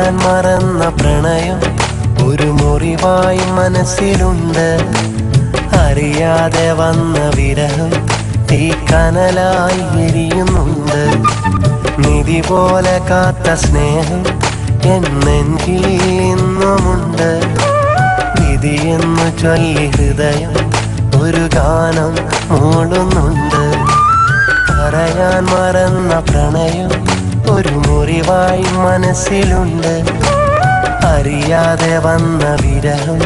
പറയാൻ മറന്ന പ്രണയം ഒരു മുറിവായി മനസ്സിലുണ്ട്. അറിയാതെ വന്ന വിരഹം തീക്കനലായി എരിയുന്നുണ്ട്. നിധി പോലെ കാത്ത സ്നേഹം എന്നെങ്കിൽ ഇന്നുമുണ്ട്. വിധിയെന്നു ചൊല്ലി ഹൃദയം ഒരു ഗാനം മൂളുന്നുണ്ട്. പറയാൻ മറന്ന പ്രണയം ഒരു മുറിവായി മനസ്സിലുണ്ട്. അറിയാതെ വന്ന വിരഹം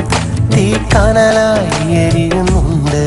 തീക്കനലായി എരിയുന്നുണ്ട്.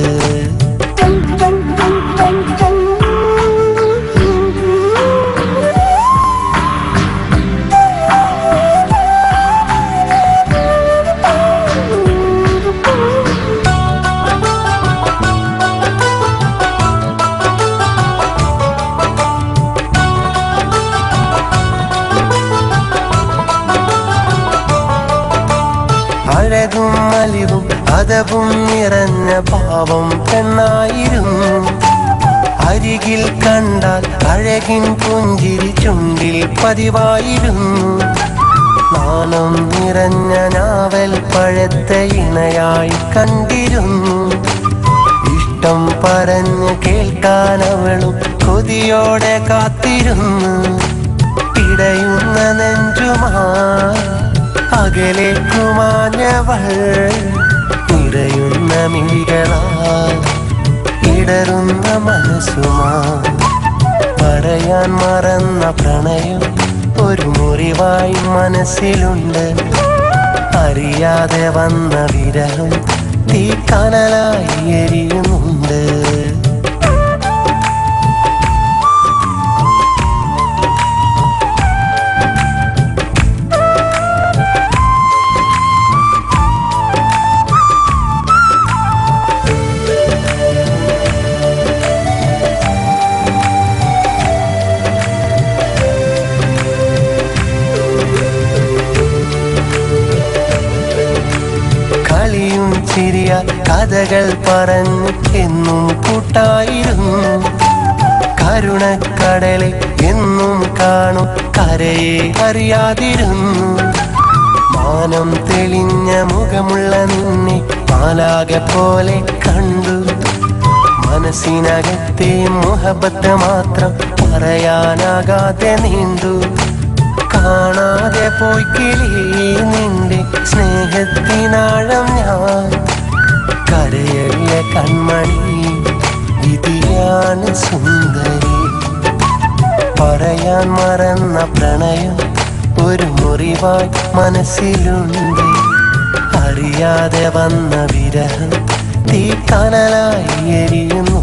അഴകും അലിവും അതവും നിറഞ്ഞ പാവം പെണ്ണായിരുന്നു. അരികിൽ കണ്ടാൽ അഴകിൻ പുഞ്ചിരി ചുണ്ടിൽ പതിവായിരുന്നു. നാണം നിറഞ്ഞ നാവൽ പഴത്തെ ഇണയായി കണ്ടിരുന്നു. ഇഷ്ടം പറഞ്ഞ് കേൾക്കാൻ അവളും കൊതിയോടെ കാത്തിരുന്നു. ഇടയുന്ന നെഞ്ചുമായി അകലേക്കുമാഞ്ഞവൾ നിറയുന്ന മിഴികളാൽ ഇടറുന്ന മനസ്സുമാ. പറയാൻ മറന്ന പ്രണയം ഒരു മുറിവായി മനസ്സിലുണ്ട്. അറിയാതെ വന്ന വിരഹം തീക്കനലായി എരിയുന്നുണ്ട്. കളിയും ചിരിയ കഥകൾ പറഞ്ഞ് എന്നും കൂട്ടായിരുന്നു. കരുണക്കടലിൽ എന്നും കാണും കരയെ അറിയാതിരുന്നു. മാനം തെളിഞ്ഞ മുഖമുള്ള നിന്നെ മാലാകെ പോലെ കണ്ടു. മനസ്സിനകത്തെ മുഹബത്ത് മാത്രം പറയാനാകാതെ നീണ്ടു. കാണാതെ പോയി കിളി നിന്റെ സ്നേഹത്തിനാഴം ഞാൻ. കരയറിയ കൺമണി വിധിയാണ് സുന്ദരി. പറയാൻ മറന്ന പ്രണയം ഒരു മുറിവായി മനസ്സിലുണ്ട്. അറിയാതെ വന്ന വിരഹം തീക്കനലായി എരിയുന്നു.